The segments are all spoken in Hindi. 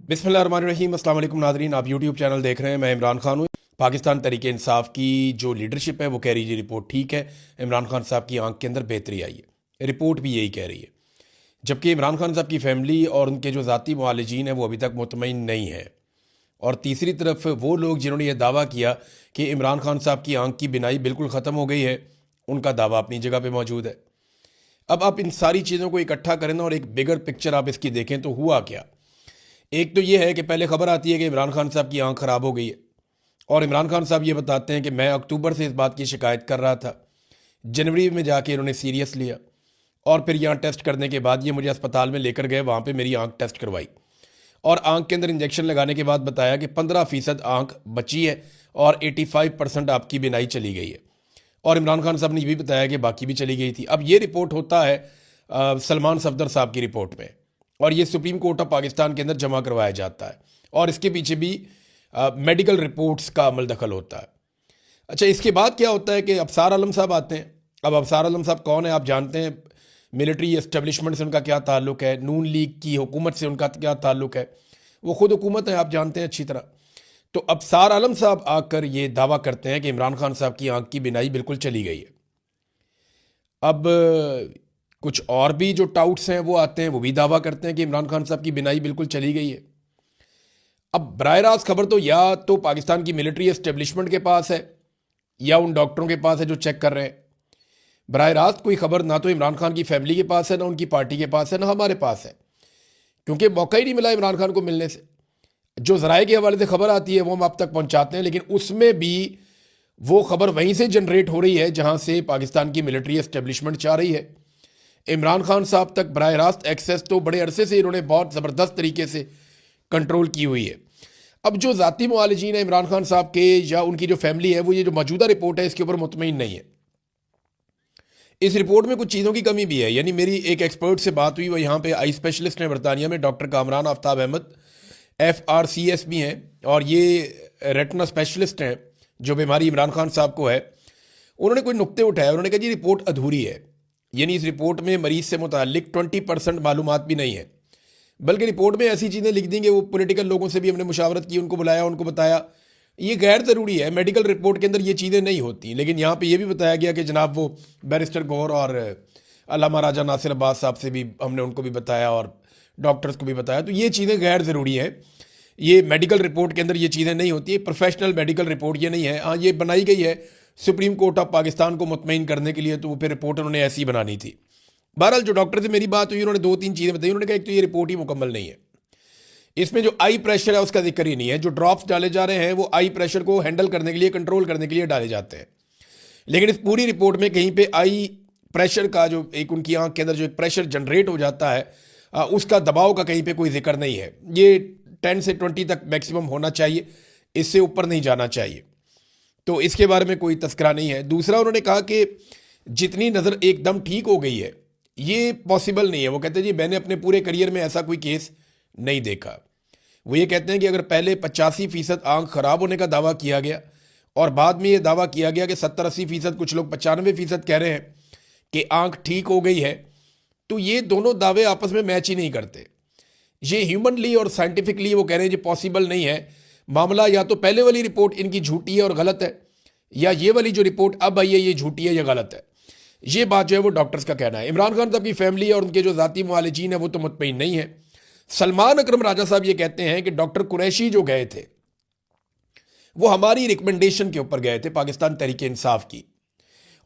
बिस्मिल्लाहिर्रहमानिर्रहीम। अस्सलाम वालेकुम नाज़रीन, आप यूट्यूब चैनल देख रहे हैं। मैं इमरान खान हूँ। पाकिस्तान तहरीक इंसाफ की जो लीडरशिप है वो कह रही है रिपोर्ट ठीक है, इमरान खान साहब की आंख के अंदर बेहतरी आई है। रिपोर्ट भी यही कह रही है, जबकि इमरान खान साहब की फैमिली और उनके जो ज़ाती मुआलिजीन हैं वो अभी तक मुतमईन नहीं है। और तीसरी तरफ वो लोग जिन्होंने ये दावा किया कि इमरान खान साहब की आंख की बिनाई बिल्कुल ख़त्म हो गई है, उनका दावा अपनी जगह पर मौजूद है। अब आप इन सारी चीज़ों को इकट्ठा करें और एक बिगर पिक्चर आप इसकी देखें तो हुआ क्या। एक तो ये है कि पहले खबर आती है कि इमरान खान साहब की आंख ख़राब हो गई है, और इमरान खान साहब ये बताते हैं कि मैं अक्टूबर से इस बात की शिकायत कर रहा था, जनवरी में जाके इन्होंने सीरियस लिया और फिर यहाँ टेस्ट करने के बाद ये मुझे अस्पताल में लेकर गए, वहाँ पे मेरी आंख टेस्ट करवाई और आंख के अंदर इंजेक्शन लगाने के बाद बताया कि 15% आंख बची है और 85% आपकी बिनाई चली गई है। और इमरान खान साहब ने ये भी बताया कि बाकी भी चली गई थी। अब ये रिपोर्ट होता है सलमान सफदर साहब की रिपोर्ट में, और ये सुप्रीम कोर्ट ऑफ पाकिस्तान के अंदर जमा करवाया जाता है, और इसके पीछे भी मेडिकल रिपोर्ट्स का अमल दखल होता है। अच्छा, इसके बाद क्या होता है कि अफसार आलम साहब आते हैं। अब अफसार आलम साहब कौन है आप जानते हैं। मिलिट्री एस्टेब्लिशमेंट से उनका क्या ताल्लुक है, नून लीग की हुकूमत से उनका क्या ताल्लुक है, वो खुद हुकूमत है, आप जानते हैं अच्छी तरह। तो अफसार आलम साहब आकर ये दावा करते हैं कि इमरान खान साहब की आंख की बिनाई बिल्कुल चली गई है। अब कुछ और भी जो टाउट्स हैं वो आते हैं, वो भी दावा करते हैं कि इमरान खान साहब की बिनाई बिल्कुल चली गई है। अब बराह रास्त खबर तो या तो पाकिस्तान की मिलिट्री एस्टेब्लिशमेंट के पास है या उन डॉक्टरों के पास है जो चेक कर रहे हैं। बराह रास्त कोई खबर ना तो इमरान खान की फैमिली के पास है, ना उनकी पार्टी के पास है, ना हमारे पास है, क्योंकि मौका ही नहीं मिला इमरान खान को मिलने से। जो ज़राए के हवाले से खबर आती है वो हम आप तक पहुंचाते हैं, लेकिन उसमें भी वो खबर वहीं से जनरेट हो रही है जहां से पाकिस्तान की मिलिट्री एस्टेब्लिशमेंट चाह रही है। इमरान खान साहब तक बराह रास्त एक्सेस तो बड़े अरसे से इन्होंने बहुत ज़बरदस्त तरीके से कंट्रोल की हुई है। अब जो ज़ाती मुआलिजीन है इमरान खान साहब के या उनकी जो फैमिली है, वो ये जो मौजूदा रिपोर्ट है इसके ऊपर मुतमईन नहीं है। इस रिपोर्ट में कुछ चीज़ों की कमी भी है। यानी मेरी एक एक्सपर्ट से बात हुई, वो यहाँ पे आई स्पेशलिस्ट हैं बरतानिया में, डॉक्टर कामरान आफ्ताब अहमद, FRCS भी हैं, और ये रेटिना स्पेशलिस्ट हैं जो बीमारी इमरान खान साहब को है। उन्होंने कोई नुक्ते उठाए, उन्होंने कहा जी रिपोर्ट अधूरी है। यानी इस रिपोर्ट में मरीज़ से मुतालिक 20% मालूमात भी नहीं है, बल्कि रिपोर्ट में ऐसी चीज़ें लिख देंगे। वो पॉलिटिकल लोगों से भी हमने मुशावरत की, उनको बुलाया, उनको बताया ये गैर ज़रूरी है, मेडिकल रिपोर्ट के अंदर ये चीज़ें नहीं होती। लेकिन यहाँ पे ये भी बताया गया कि जनाब वो बैरिस्टर गौर और अल्लामा राजा नासिर अब्बास साहब से भी हमने उनको भी बताया और डॉक्टर्स को भी बताया, तो ये चीज़ें गैर ज़रूरी है, ये मेडिकल रिपोर्ट के अंदर ये चीज़ें नहीं होती, प्रोफेशनल मेडिकल रिपोर्ट ये नहीं है। हाँ, ये बनाई गई है सुप्रीम कोर्ट ऑफ पाकिस्तान को मुतमईन करने के लिए, तो वो फिर रिपोर्ट उन्होंने ऐसी बनानी थी। बहरहाल जो डॉक्टर से मेरी बात हुई, उन्होंने 2-3 चीज़ें बताई। उन्होंने कहा एक तो ये रिपोर्ट ही मुकम्मल नहीं है, इसमें जो आई प्रेशर है उसका जिक्र ही नहीं है। जो ड्रॉप्स डाले जा रहे हैं वो आई प्रेशर को हैंडल करने के लिए, कंट्रोल करने के लिए डाले जाते हैं, लेकिन इस पूरी रिपोर्ट में कहीं पे आई प्रेशर का जो एक उनकी आंख के अंदर जो एक प्रेशर जनरेट हो जाता है उसका दबाव का कहीं पे कोई जिक्र नहीं है। ये 10 से 20 तक मैक्सिमम होना चाहिए, इससे ऊपर नहीं जाना चाहिए, तो इसके बारे में कोई तस्करा नहीं है। दूसरा, उन्होंने कहा कि जितनी नज़र एकदम ठीक हो गई है ये पॉसिबल नहीं है। वो कहते हैं जी मैंने अपने पूरे करियर में ऐसा कोई केस नहीं देखा। वो ये कहते हैं कि अगर पहले 85% आंख खराब होने का दावा किया गया और बाद में ये दावा किया गया कि 70-80%, कुछ लोग 95% कह रहे हैं कि आंख ठीक हो गई है, तो ये दोनों दावे आपस में मैच ही नहीं करते। ये ह्यूमनली और साइंटिफिकली वो कह रहे हैं जी पॉसिबल नहीं है। मामला या तो पहले वाली रिपोर्ट इनकी झूठी है और गलत है, या ये वाली जो रिपोर्ट अब आई है ये झूठी है या गलत है। ये बात जो है वो डॉक्टर्स का कहना है। इमरान खान साहब की फैमिली और उनके जो ज़ाती मुआलिजीन है वो तो मुतमईन नहीं है। सलमान अकरम राजा साहब ये कहते हैं कि डॉक्टर कुरैशी जो गए थे वो हमारी रिकमेंडेशन के ऊपर गए थे, पाकिस्तान तहरीक इंसाफ की,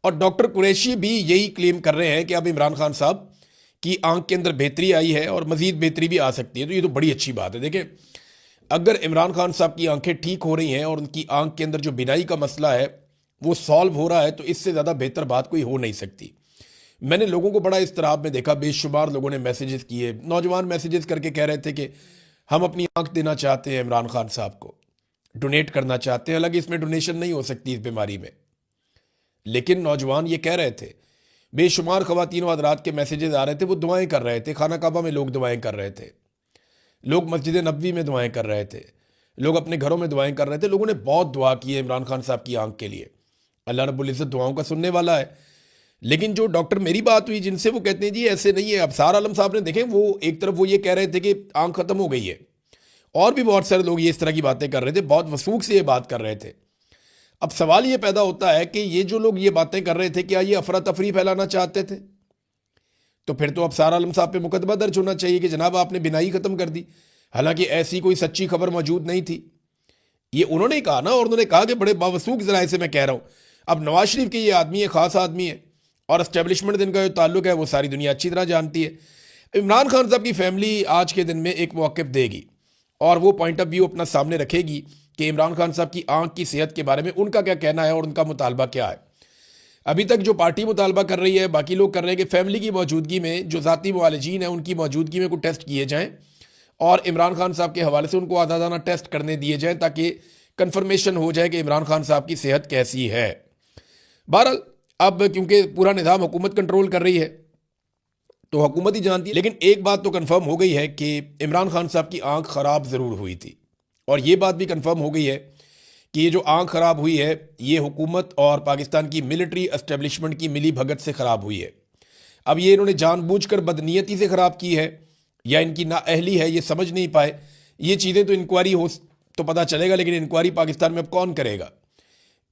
और डॉक्टर कुरैशी भी यही क्लेम कर रहे हैं कि अब इमरान खान साहब की आंख के अंदर बेहतरी आई है और मजीद बेहतरी भी आ सकती है। तो ये तो बड़ी अच्छी बात है। देखें, अगर इमरान खान साहब की आंखें ठीक हो रही हैं और उनकी आंख के अंदर जो बिनाई का मसला है वो सॉल्व हो रहा है, तो इससे ज़्यादा बेहतर बात कोई हो नहीं सकती। मैंने लोगों को बड़ा इस्तराब में देखा, बेशुमार लोगों ने मैसेजेस किए, नौजवान मैसेजेस करके कह रहे थे कि हम अपनी आंख देना चाहते हैं इमरान खान साहब को, डोनेट करना चाहते हैं। हालांकि इसमें डोनेशन नहीं हो सकती इस बीमारी में, लेकिन नौजवान ये कह रहे थे। बेशुमार ख़वातीन व हज़रात के मैसेजेस आ रहे थे, वो दुआएं कर रहे थे। खाना काबा में लोग दुआएं कर रहे थे, लोग मस्जिद नबवी में दुआएं कर रहे थे, लोग अपने घरों में दुआएं कर रहे थे। लोगों ने बहुत दुआ की है इमरान खान साहब की आंख के लिए। अल्लाह रब्बुल इज़्ज़त दुआओं का सुनने वाला है। लेकिन जो डॉक्टर मेरी बात हुई जिनसे, वो कहते हैं जी ऐसे नहीं है। अफसार आलम साहब ने देखें, वो एक तरफ वो ये कह रहे थे कि आंख ख़त्म हो गई है, और भी बहुत सारे लोग ये इस तरह की बातें कर रहे थे, बहुत वसूख से ये बात कर रहे थे। अब सवाल ये पैदा होता है कि ये जो लोग ये बातें कर रहे थे, क्या ये अफरा तफरी फैलाना चाहते थे? तो फिर तो अब सारा आलम साहब पे मुकदमा दर्ज होना चाहिए कि जनाब आपने बिनाई खत्म कर दी। हालांकि ऐसी कोई सच्ची खबर मौजूद नहीं थी, ये उन्होंने ही कहा ना, और उन्होंने कहा कि बड़े बावसूख जराए से मैं कह रहा हूं। अब नवाज शरीफ के ये आदमी है, खास आदमी है, और एस्टेब्लिशमेंट जिनका जो ताल्लुक है वो सारी दुनिया अच्छी तरह जानती है। इमरान खान साहब की फैमिली आज के दिन में एक मौक़िफ़ देगी और वो पॉइंट ऑफ व्यू अपना सामने रखेगी कि इमरान खान साहब की आंख की सेहत के बारे में उनका क्या कहना है और उनका मुतालबा क्या है। अभी तक जो पार्टी मुतालबा कर रही है, बाकी लोग कर रहे हैं कि फैमिली की मौजूदगी में जो ज़ाती मुआलजीन हैं उनकी मौजूदगी में कुछ टेस्ट किए जाएँ और इमरान खान साहब के हवाले से उनको आज़ादाना टेस्ट करने दिए जाएँ ताकि कन्फर्मेशन हो जाए कि इमरान खान साहब की सेहत कैसी है। बहरहाल अब क्योंकि पूरा निज़ाम हुकूमत कंट्रोल कर रही है तो हुकूमत ही जानती है, लेकिन एक बात तो कंफर्म हो गई है कि इमरान खान साहब की आंख ख़राब ज़रूर हुई थी। और ये बात भी कंफर्म हो गई है कि ये जो आंख ख़राब हुई है ये हुकूमत और पाकिस्तान की मिलिट्री एस्टेब्लिशमेंट की मिली भगत से ख़राब हुई है। अब ये इन्होंने जानबूझकर बदनीयती से ख़राब की है या इनकी नाअहली है, ये समझ नहीं पाए। ये चीज़ें तो इंक्वायरी हो तो पता चलेगा, लेकिन इंक्वायरी पाकिस्तान में अब कौन करेगा?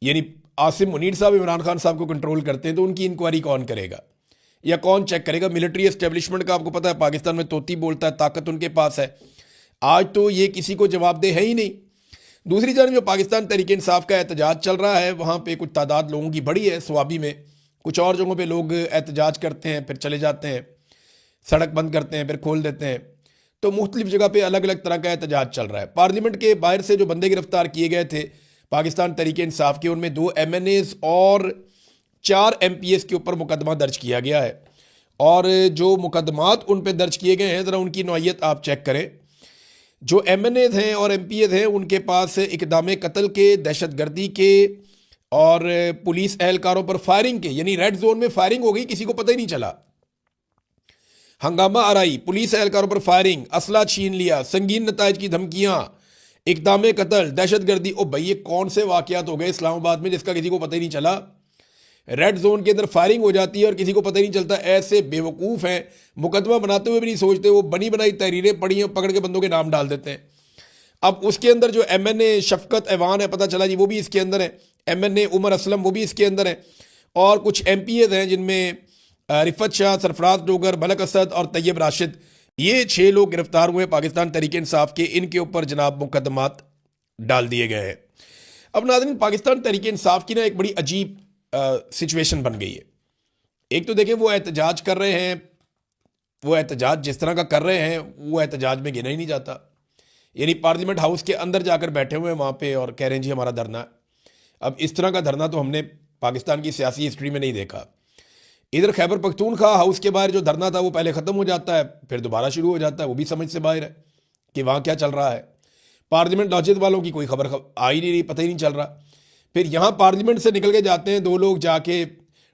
यानी आसिम मुनीर साहब इमरान खान साहब को कंट्रोल करते हैं तो उनकी इंक्वायरी कौन करेगा या कौन चेक करेगा? मिलिट्री एस्टेब्लिशमेंट का आपको पता है पाकिस्तान में तोती बोलता है, ताकत उनके पास है। आज तो ये किसी को जवाबदेह है ही नहीं। दूसरी जानब जो पाकिस्तान तहरीक इंसाफ का एहतजाज चल रहा है वहाँ पे कुछ तादाद लोगों की बड़ी है स्वाबी में, कुछ और जगहों पे लोग एहतजाज करते हैं फिर चले जाते हैं, सड़क बंद करते हैं फिर खोल देते हैं। तो मुख्तलिफ जगह पे अलग अलग तरह का एहतजाज चल रहा है। पार्लियामेंट के बाहर से जो बंदे गिरफ्तार किए गए थे पाकिस्तान तहरीक इंसाफ के, उनमें 2 MNAs और 4 MPs के ऊपर मुकदमा दर्ज किया गया है। और जो मुकदमात उन पर दर्ज किए गए हैं ज़रा उनकी नौइयत आप चेक करें। जो MNAs हैं और MPs हैं उनके पास इक़दाम कत्ल के, दहशतगर्दी के और पुलिस एहलकारों पर फायरिंग के, यानी रेड जोन में फायरिंग हो गई, किसी को पता ही नहीं चला, हंगामा आराई, पुलिस एहलकारों पर फायरिंग, असला छीन लिया, संगीन नताइज की धमकियां, इक़दाम कत्ल, दहशतगर्दी। ओ भाई ये कौन से वाक़यात हो गए इस्लामाबाद में जिसका किसी को पता ही नहीं चला? रेड जोन के अंदर फायरिंग हो जाती है और किसी को पता ही नहीं चलता। ऐसे बेवकूफ़ हैं, मुकदमा बनाते हुए भी नहीं सोचते, वो बनी बनाई तहरीरें पड़ी हैं, पकड़ के बंदों के नाम डाल देते हैं। अब उसके अंदर जो MNA शफकत ऐवान है, पता चला जी वो भी इसके अंदर है, MNA उमर असलम वो भी इसके अंदर है, और कुछ MPs हैं जिनमें रिफत शाह, सरफराज डोगर, मलक असद और तैयब राशिद, ये 6 लोग गिरफ्तार हुए पाकिस्तान तहरीक इंसाफ के। इनके ऊपर जनाब मुकदमात डाल दिए गए हैं। अब नाज़रीन पाकिस्तान तहरीक इंसाफ की ना एक बड़ी अजीब सिचुएशन बन गई है। एक तो देखें वो एहतजाज कर रहे हैं, वो एहतजाज जिस तरह का कर रहे हैं वो एहतजाज में गिना ही नहीं जाता। यानी पार्लियामेंट हाउस के अंदर जाकर बैठे हुए हैं वहाँ पे और कह रहे हैं जी हमारा धरना है। अब इस तरह का धरना तो हमने पाकिस्तान की सियासी हिस्ट्री में नहीं देखा। इधर खैबर पख्तूनख्वा हाउस के बाहर जो धरना था वो पहले ख़त्म हो जाता है फिर दोबारा शुरू हो जाता है, वो भी समझ से बाहर है कि वहाँ क्या चल रहा है। पार्लियामेंट लॉजिद वालों की कोई खबर आ ही नहीं रही, पता ही नहीं चल रहा। फिर यहाँ पार्लियामेंट से निकल के जाते हैं 2 लोग, जाके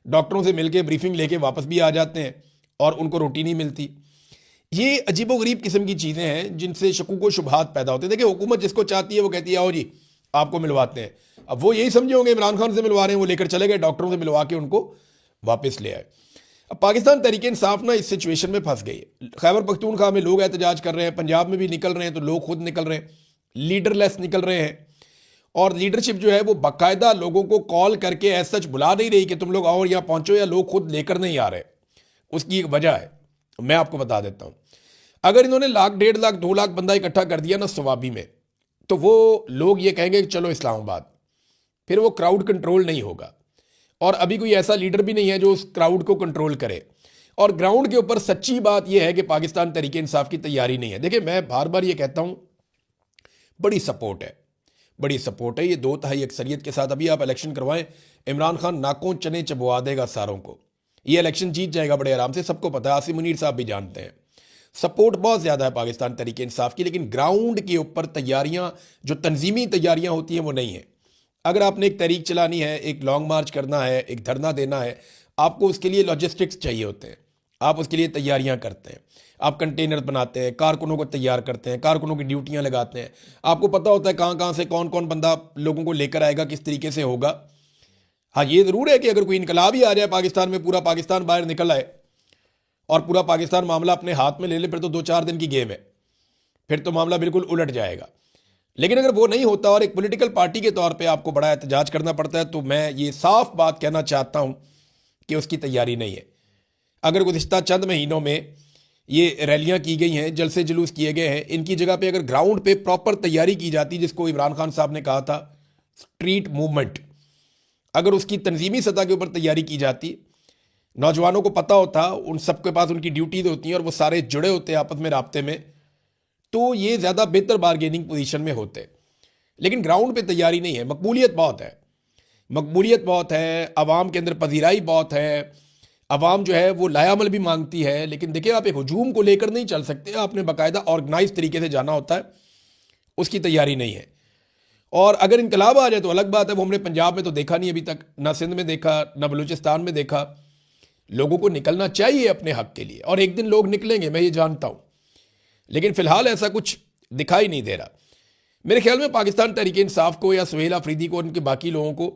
डॉक्टरों से मिलके ब्रीफिंग लेके वापस भी आ जाते हैं और उनको रोटी नहीं मिलती। ये अजीबोगरीब किस्म की चीज़ें हैं जिनसे शकूक व शुबहात पैदा होते हैं। देखिए हुकूमत जिसको चाहती है वो कहती है आओ जी आपको मिलवाते हैं। अब वो यही समझे होंगे इमरान खान से मिलवा रहे हैं, वो लेकर चले गए, डॉक्टरों से मिलवा के उनको वापस ले आए। अब पाकिस्तान तहरीक इंसाफ ना इस सिचुएशन में फंस गई है। खैबर पख्तूनख्वा में लोग एहतजाज कर रहे हैं, पंजाब में भी निकल रहे हैं, तो लोग खुद निकल रहे हैं, लीडरलेस निकल रहे हैं। और लीडरशिप जो है वो बाकायदा लोगों को कॉल करके ऐसा सच बुला नहीं रही कि तुम लोग आओ यहाँ पहुँचो, या लोग खुद लेकर नहीं आ रहे। उसकी एक वजह है, मैं आपको बता देता हूँ। अगर इन्होंने 1,00,000, 1.5 लाख, 2 लाख बंदा इकट्ठा कर दिया ना सवाबी में, तो वो लोग ये कहेंगे कि चलो इस्लामाबाद, फिर वो क्राउड कंट्रोल नहीं होगा। और अभी कोई ऐसा लीडर भी नहीं है जो उस क्राउड को कंट्रोल करे। और ग्राउंड के ऊपर सच्ची बात यह है कि पाकिस्तान तहरीक इंसाफ की तैयारी नहीं है। देखिए मैं बार बार ये कहता हूँ, बड़ी सपोर्ट है, बड़ी सपोर्ट है, ये 2/3 अक्सरियत के साथ अभी आप इलेक्शन करवाएं, इमरान खान नाकों चने चबवा देगा सारों को, ये इलेक्शन जीत जाएगा बड़े आराम से, सबको पता है, आसिम मुनीर साहब भी जानते हैं। सपोर्ट बहुत ज़्यादा है पाकिस्तान तहरीक इंसाफ की, लेकिन ग्राउंड के ऊपर तैयारियाँ, जो तंजीमी तैयारियाँ होती हैं वो नहीं है। अगर आपने एक तहरीक चलानी है, एक लॉन्ग मार्च करना है, एक धरना देना है, आपको उसके लिए लॉजिस्टिक्स चाहिए होते हैं, आप उसके लिए तैयारियां करते हैं, आप कंटेनर बनाते हैं, कारकुनों को तैयार करते हैं, कारकुनों की ड्यूटियां लगाते हैं, आपको पता होता है कहाँ कहाँ से कौन कौन बंदा लोगों को लेकर आएगा, किस तरीके से होगा। हाँ ये ज़रूर है कि अगर कोई इनकलाब ही आ जाए पाकिस्तान में, पूरा पाकिस्तान बाहर निकल आए और पूरा पाकिस्तान मामला अपने हाथ में ले ले, फिर तो 2-4 दिन की गेम है, फिर तो मामला बिल्कुल उलट जाएगा। लेकिन अगर वो नहीं होता और एक पॉलिटिकल पार्टी के तौर पे आपको बड़ा एहतजाज करना पड़ता है, तो मैं ये साफ बात कहना चाहता हूं कि उसकी तैयारी नहीं है। अगर गुज़िश्ता चंद महीनों में ये रैलियां की गई हैं, जलसे जुलूस किए गए हैं, इनकी जगह पे अगर ग्राउंड पे प्रॉपर तैयारी की जाती, जिसको इमरान खान साहब ने कहा था स्ट्रीट मूवमेंट, अगर उसकी तंजीमी सतह के ऊपर तैयारी की जाती, नौजवानों को पता होता, उन सबके पास उनकी ड्यूटीज होती हैं और वो सारे जुड़े होते हैं आपस में राब्ते में, तो ये ज़्यादा बेहतर बारगेनिंग पोजीशन में होते। लेकिन ग्राउंड पे तैयारी नहीं है। मकबूलियत बहुत है, अवाम के अंदर पजीराई बहुत है, अवाम जो है वो लायामल भी मांगती है। लेकिन देखिए, आप एक हजूम को लेकर नहीं चल सकते, आपने बाकायदा ऑर्गेनाइज तरीके से जाना होता है, उसकी तैयारी नहीं है। और अगर इनकलाब आ जाए तो अलग बात है, वो हमने पंजाब में तो देखा नहीं अभी तक, ना सिंध में देखा, ना बलूचिस्तान में देखा। लोगों को निकलना चाहिए अपने हक के लिए, और एक दिन लोग निकलेंगे, मैं ये जानता हूं, लेकिन फिलहाल ऐसा कुछ दिखाई नहीं दे रहा। मेरे ख्याल में पाकिस्तान तहरीक इंसाफ को या सुहेल अफरीदी को, उनके बाकी लोगों को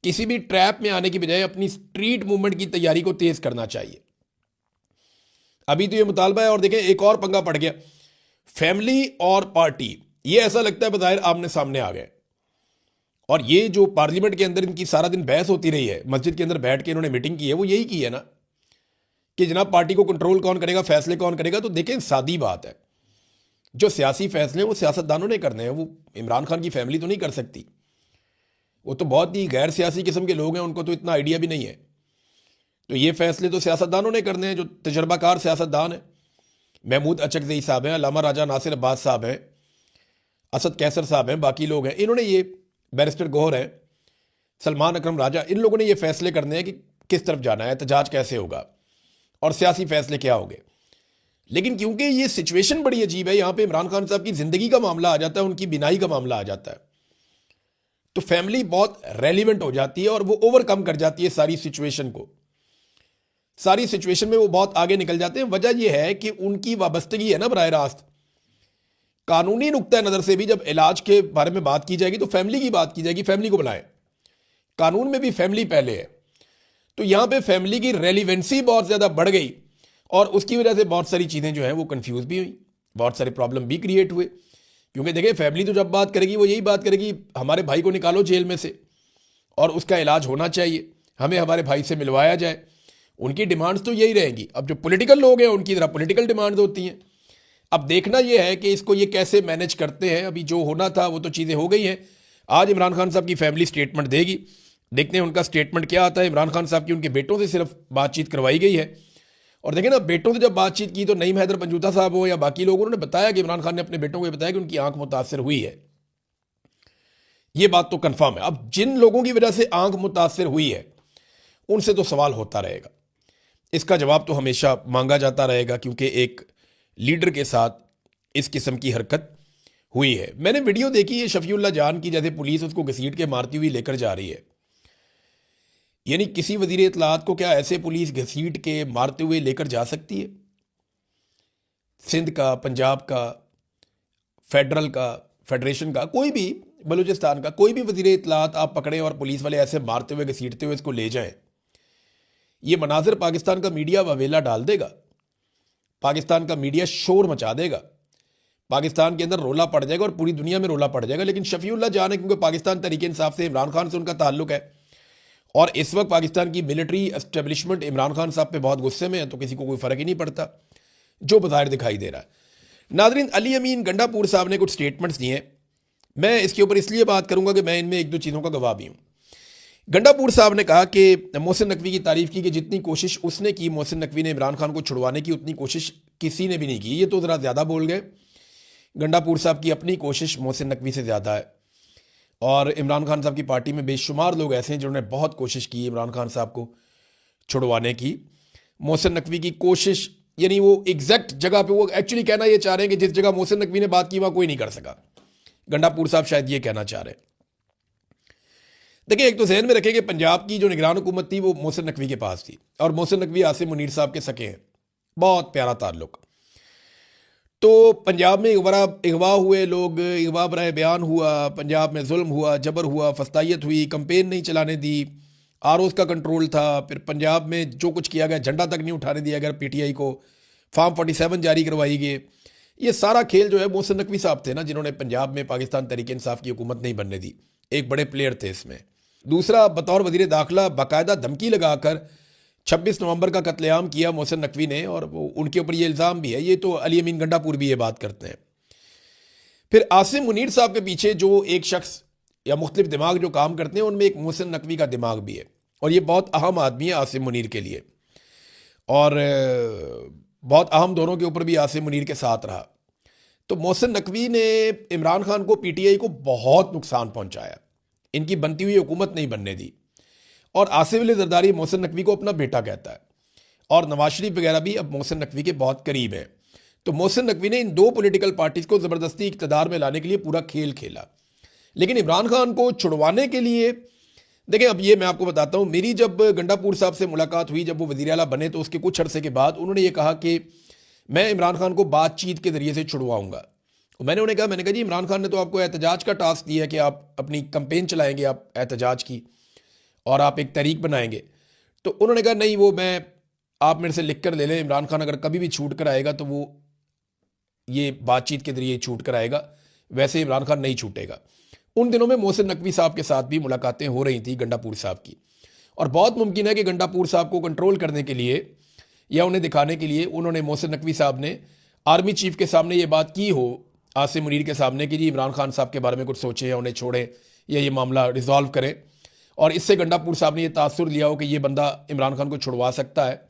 किसी भी ट्रैप में आने की बजाय अपनी स्ट्रीट मूवमेंट की तैयारी को तेज करना चाहिए। अभी तो ये मुतालबा है, और देखें एक और पंगा पड़ गया, फैमिली और पार्टी, ये ऐसा लगता है बज़ाहिर आमने सामने आ गए। और ये जो पार्लियामेंट के अंदर इनकी सारा दिन बहस होती रही है, मस्जिद के अंदर बैठ के इन्होंने मीटिंग की है, वो यही की है ना कि जनाब पार्टी को कंट्रोल कौन करेगा, फैसले कौन करेगा। तो देखें, सादी बात है, जो सियासी फैसले वो सियासतदानों ने करने हैं, वो इमरान खान की फैमिली तो नहीं कर सकती। वो तो बहुत ही गैर सियासी किस्म के लोग हैं, उनको तो इतना आइडिया भी नहीं है। तो ये फैसले तो सियासतदानों ने करने हैं, जो तजर्बाकार सियासतदान हैं। महमूद अचकज़ई साहब हैं, अल्लामा राजा नासिर अब्बास साहब हैं, असद कैसर साहब हैं, बाकी लोग हैं, इन्होंने ये, बैरिस्टर गौहर हैं, सलमान अकरम राजा, इन लोगों ने ये फैसले करने हैं कि किस तरफ जाना है, एहतजाज कैसे होगा और सियासी फैसले क्या होंगे। लेकिन क्योंकि ये सिचुएशन बड़ी अजीब है, यहाँ पे इमरान खान साहब की ज़िंदगी का मामला आ जाता है, उनकी बिनाई का मामला आ जाता है, तो फैमिली बहुत रेलिवेंट हो जाती है और वो ओवरकम कर जाती है सारी सिचुएशन को। सारी सिचुएशन में वो बहुत आगे निकल जाते हैं। वजह यह है कि उनकी वाबस्तगी है ना बराह रास्त। कानूनी नुक्ता नज़र से भी जब इलाज के बारे में बात की जाएगी तो फैमिली की बात की जाएगी, फैमिली को बुलाएं। कानून में भी फैमिली पहले है, तो यहां पे फैमिली की रेलिवेंसी बहुत ज़्यादा बढ़ गई और उसकी वजह से बहुत सारी चीज़ें जो हैं वो कंफ्यूज भी हुई, बहुत सारे प्रॉब्लम भी क्रिएट हुए। क्योंकि देखिए, फैमिली तो जब बात करेगी वो यही बात करेगी, हमारे भाई को निकालो जेल में से और उसका इलाज होना चाहिए, हमें हमारे भाई से मिलवाया जाए। उनकी डिमांड्स तो यही रहेंगी। अब जो पॉलिटिकल लोग हैं उनकी तरह पॉलिटिकल डिमांड्स होती हैं। अब देखना यह है कि इसको ये कैसे मैनेज करते हैं। अभी जो होना था वो तो चीज़ें हो गई हैं। आज इमरान खान साहब की फैमिली स्टेटमेंट देगी, देखते हैं उनका स्टेटमेंट क्या आता है। इमरान खान साहब की उनके बेटों से सिर्फ बातचीत करवाई गई है, और देखें ना, बेटों से जब बातचीत की तो नईम हैदर पंजूता साहब हो या बाकी लोगों ने बताया कि इमरान खान ने अपने बेटों को बताया कि उनकी आंख मुतासर हुई है। ये बात तो कंफर्म है। अब जिन लोगों की वजह से आंख मुतासर हुई है उनसे तो सवाल होता रहेगा, इसका जवाब तो हमेशा मांगा जाता रहेगा, क्योंकि एक लीडर के साथ इस किस्म की हरकत हुई है। मैंने वीडियो देखी है शफीउल्लाह जान की, जैसे पुलिस उसको घसीट के मारती हुई लेकर जा रही है। यानी किसी वजीर इत्तलात को क्या ऐसे पुलिस घसीट के मारते हुए लेकर जा सकती है? सिंध का, पंजाब का, फेडरल का, फेडरेशन का, कोई भी, बलूचिस्तान का कोई भी वजीर इत्तलात आप पकड़े और पुलिस वाले ऐसे मारते हुए घसीटते हुए इसको ले जाएं, ये मनाजिर पाकिस्तान का मीडिया ववेला डाल देगा, पाकिस्तान का मीडिया शोर मचा देगा, पाकिस्तान के अंदर रोला पड़ जाएगा और पूरी दुनिया में रोला पड़ जाएगा। लेकिन शफीउल्लाह जान है, क्योंकि पाकिस्तान तहरीक इंसाफ से, इमरान खान से उनका ताल्लुक है और इस वक्त पाकिस्तान की मिलिट्री एस्टेब्लिशमेंट इमरान खान साहब पे बहुत गुस्से में है, तो किसी को कोई फ़र्क ही नहीं पड़ता जो बाहर दिखाई दे रहा है। नाज़रीन, अली अमीन गंडापुर साहब ने कुछ स्टेटमेंट्स दिए हैं। मैं इसके ऊपर इसलिए बात करूंगा कि मैं इनमें एक दो चीज़ों का गवाह भी हूँ। गंडापुर साहब ने कहा कि मोहसिन नकवी की तारीफ की कि जितनी कोशिश उसने की मोहसिन नकवी ने इमरान खान को छुड़वाने की, उतनी कोशिश किसी ने भी नहीं की। ये तो ज़रा ज़्यादा बोल गए। गंडापुर साहब की अपनी कोशिश मोहसिन नकवी से ज़्यादा है, और इमरान खान साहब की पार्टी में बेशुमार लोग ऐसे हैं जिन्होंने बहुत कोशिश की इमरान खान साहब को छुड़वाने की। मोहसिन नकवी की कोशिश, यानी वो एग्जैक्ट जगह पे, वो एक्चुअली कहना ये चाह रहे हैं कि जिस जगह मोहसिन नकवी ने बात की वहाँ कोई नहीं कर सका। गंडापुर साहब शायद ये कहना चाह रहे हैं। देखिए, एक तो जहन में रखें कि पंजाब की जो निगरान हुकूमत थी वो मोहसिन नकवी के पास थी, और मोहसिन नकवी आसिम मुनीर साहब के सके हैं, बहुत प्यारा ताल्लुक। तो पंजाब में अगवा हुए लोग, अगवा बराए बयान हुआ, पंजाब में जुल्म हुआ, जबर हुआ, फस्तायत हुई, कंपेन नहीं चलाने दी, आरओज़ का कंट्रोल था। फिर पंजाब में जो कुछ किया गया, झंडा तक नहीं उठाने दिया गया पीटीआई को, फार्म 47 जारी करवाई गई। ये सारा खेल जो है मोहसिन नकवी साहब थे ना, जिन्होंने पंजाब में पाकिस्तान तहरीक इंसाफ की हुकूमत नहीं बनने दी। एक बड़े प्लेयर थे इसमें। दूसरा, बतौर वजीर दाखिला बाकायदा धमकी लगाकर 26 नवंबर का कत्लेआम किया मोहसिन नकवी ने, और वो उनके ऊपर ये इल्ज़ाम भी है, ये तो अली अमीन गंडापुर भी ये बात करते हैं। फिर आसिम मुनीर साहब के पीछे जो एक शख्स या मुख्तलिफ दिमाग जो काम करते हैं, उनमें एक मोहसिन नकवी का दिमाग भी है, और ये बहुत अहम आदमी है आसिम मुनीर के लिए, और बहुत अहम दोनों के ऊपर भी आसिम मुनीर के साथ रहा। तो मोहसिन नकवी ने इमरान खान को, पीटीआई को बहुत नुकसान पहुंचाया, इनकी बनती हुई हुकूमत नहीं बनने दी। और आसिफ अली जरदारी मोहसिन नकवी को अपना बेटा कहता है, और नवाज शरीफ वगैरह भी अब मोहसिन नकवी के बहुत करीब हैं। तो मोहसिन नकवी ने इन दो पॉलिटिकल पार्टीज को ज़बरदस्ती इक़्तिदार में लाने के लिए पूरा खेल खेला। लेकिन इमरान खान को छुड़वाने के लिए, देखें अब ये मैं आपको बताता हूँ, मेरी जब गंडापुर साहब से मुलाकात हुई, जब वो वज़ीर आला बने, तो उसके कुछ अरसे के बाद उन्होंने ये कहा कि मैं इमरान खान को बातचीत के ज़रिए से छुड़वाऊँगा। मैंने उन्हें कहा जी इमरान खान ने तो आपको एहतजाज का टास्क दिया कि आप अपनी कंपेन चलाएँगे, आप एहतजाज की, और आप एक तहरीक बनाएंगे। तो उन्होंने कहा नहीं, वो मैं, आप मेरे से लिख कर ले लें, इमरान खान अगर कभी भी छूट कर आएगा तो वो ये बातचीत के जरिए छूट कर आएगा, वैसे इमरान खान नहीं छूटेगा। उन दिनों में मोहसिन नकवी साहब के साथ भी मुलाकातें हो रही थी गंडापुर साहब की, और बहुत मुमकिन है कि गंडापुर साहब को कंट्रोल करने के लिए या उन्हें दिखाने के लिए उन्होंने, मोहसिन नकवी साहब ने आर्मी चीफ के सामने ये बात की हो, आसिम मुनीर के सामने, कि जी इमरान खान साहब के बारे में कुछ सोचें या उन्हें छोड़ें या ये मामला रिजॉल्व करें, और इससे गंडापुर साहब ने ये तासुर लिया हो कि ये बंदा इमरान खान को छुड़वा सकता है।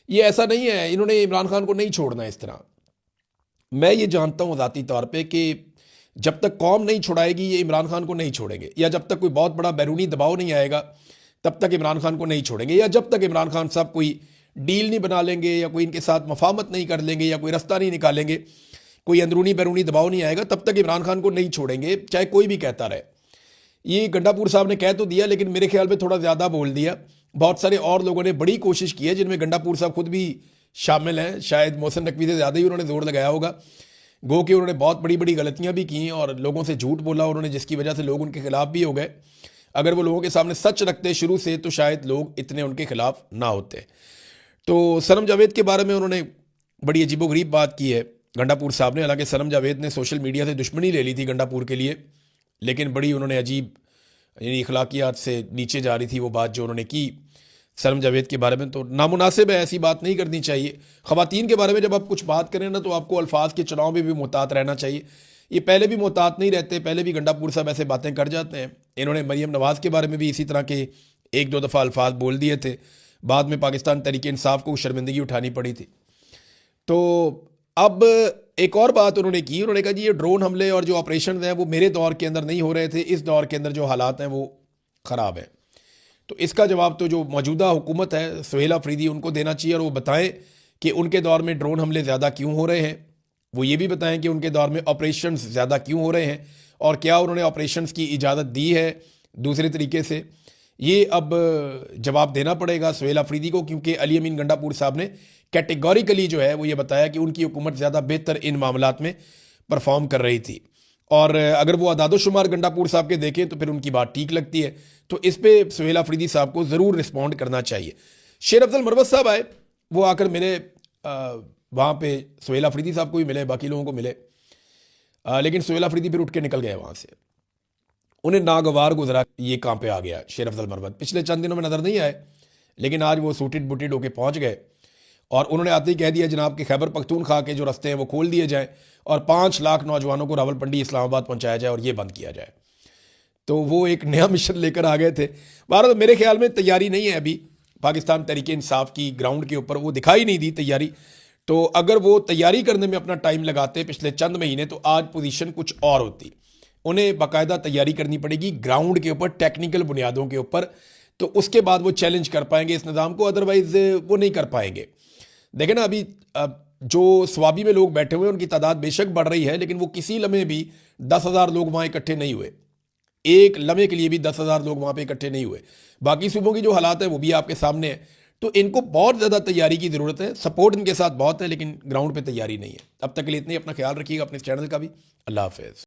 ये ऐसा नहीं है, इन्होंने इमरान खान को नहीं छोड़ना इस तरह। मैं ये जानता हूँ ज़ाती तौर पे कि जब तक कौम नहीं छुड़ाएगी ये इमरान खान को नहीं छोड़ेंगे, या जब तक कोई बहुत बड़ा बैरूनी दबाव नहीं आएगा तब तक इमरान खान को नहीं छोड़ेंगे, या जब तक इमरान खान साहब कोई डील नहीं बना लेंगे या कोई इनके साथ मफाहमत नहीं कर लेंगे या कोई रास्ता नहीं निकालेंगे, कोई अंदरूनी बैरूनी दबाव नहीं आएगा, तब तक इमरान खान को नहीं छोड़ेंगे, चाहे कोई भी कहता रहे। ये गंडापुर साहब ने कह तो दिया, लेकिन मेरे ख्याल में थोड़ा ज़्यादा बोल दिया। बहुत सारे और लोगों ने बड़ी कोशिश की है, जिनमें गंडापुर साहब खुद भी शामिल हैं, शायद मोहसिन नकवी से ज़्यादा ही उन्होंने जोर लगाया होगा। गो कि उन्होंने बहुत बड़ी बड़ी गलतियां भी की और लोगों से झूठ बोला उन्होंने, जिसकी वजह से लोग उनके खिलाफ भी हो गए। अगर वो लोगों के सामने सच रखते शुरू से तो शायद लोग इतने उनके खिलाफ ना होते। तो सनम जावेद के बारे में उन्होंने बड़ी अजीबोगरीब बात की है गंडापुर साहब ने। हालांकि सनम जावेद ने सोशल मीडिया से दुश्मनी ले ली थी गंडापुर के लिए, लेकिन बड़ी उन्होंने अजीब, यानी अखलाकियात से नीचे जा रही थी वो बात जो उन्होंने की सनम जावेद के बारे में। तो नामुनासिब है, ऐसी बात नहीं करनी चाहिए। ख़वातीन के बारे में जब आप कुछ बात करें ना, तो आपको अल्फाज के चुनाव में भी मुहतात रहना चाहिए। ये पहले भी मुहतात नहीं रहते, पहले भी गंडापुर साहब ऐसे बातें कर जाते हैं। इन्होंने मरीम नवाज़ के बारे में भी इसी तरह के एक दो दफ़ा अल्फाज बोल दिए थे, बाद में पाकिस्तान तहरीक इंसाफ को शर्मिंदगी उठानी पड़ी थी। तो अब एक और बात उन्होंने की, उन्होंने कहा जी ये ड्रोन हमले और जो ऑपरेशन हैं वो मेरे दौर के अंदर नहीं हो रहे थे, इस दौर के अंदर जो हालात हैं वो ख़राब हैं। तो इसका जवाब तो जो मौजूदा हुकूमत है सुहेल अफरीदी उनको देना चाहिए, और वो बताएं कि उनके दौर में ड्रोन हमले ज़्यादा क्यों हो रहे हैं। वो ये भी बताएं कि उनके दौर में ऑपरेशंस ज़्यादा क्यों हो रहे हैं, और क्या उन्होंने ऑपरेशंस की इजाज़त दी है दूसरे तरीके से। ये अब जवाब देना पड़ेगा सुहेल अफरीदी को, क्योंकि अली अमीन गंडापुर साहब ने कैटेगोरिकली जो है वो ये बताया कि उनकी हुकूमत ज़्यादा बेहतर इन मामलात में परफॉर्म कर रही थी। और अगर वो अदादोशुमार गंडापुर साहब के देखें तो फिर उनकी बात ठीक लगती है। तो इस पर सुहेल अफरीदी साहब को ज़रूर रिस्पॉन्ड करना चाहिए। शेर अफजल मरवत साहब आए, वो आकर मिले, वहाँ पे सुहेल अफरीदी साहब को भी मिले, बाकी लोगों को मिले, लेकिन सुहेल अफरीदी फिर उठ के निकल गए वहाँ से। उन्हें नागवार गुजरा ये कहाँ पे आ गया शेर अफजल मरवत। पिछले चंद दिनों में नज़र नहीं आए, लेकिन आज वो सूटेड बुटेड होके पहुँच गए, और उन्होंने आते ही कह दिया जनाब कि खैबर पख्तूनख्वा के जो रास्ते हैं वो खोल दिए जाएँ और 5 लाख नौजवानों को रावलपिंडी इस्लामाबाद पहुँचाया जाए और ये बंद किया जाए। तो वो एक नया मिशन लेकर आ गए थे। बारह तो मेरे ख्याल में तैयारी नहीं है अभी पाकिस्तान तहरीक इंसाफ की ग्राउंड के ऊपर, वो दिखाई नहीं दी तैयारी। तो अगर वो तैयारी करने में अपना टाइम लगाते पिछले चंद महीने, तो आज पोजीशन कुछ और होती। उन्हें बाकायदा तैयारी करनी पड़ेगी ग्राउंड के ऊपर, टेक्निकल बुनियादों के ऊपर, तो उसके बाद वो चैलेंज कर पाएंगे इस निज़ाम को, अदरवाइज़ वो नहीं कर पाएंगे। देखें ना, अभी जो स्वाबी में लोग बैठे हुए हैं उनकी तादाद बेशक बढ़ रही है, लेकिन वो किसी लम्हे भी 10,000 लोग वहाँ इकट्ठे नहीं हुए। एक लम्हे के लिए भी 10,000 लोग वहाँ पे इकट्ठे नहीं हुए। बाकी सूबों की जो हालात है वो भी आपके सामने है। तो इनको बहुत ज़्यादा तैयारी की ज़रूरत है, सपोर्ट इनके साथ बहुत है, लेकिन ग्राउंड पे तैयारी नहीं है। अब तक के लिए इतनी, अपना ख्याल रखिएगा, अपने चैनल का भी। अल्लाह हाफ़िज़।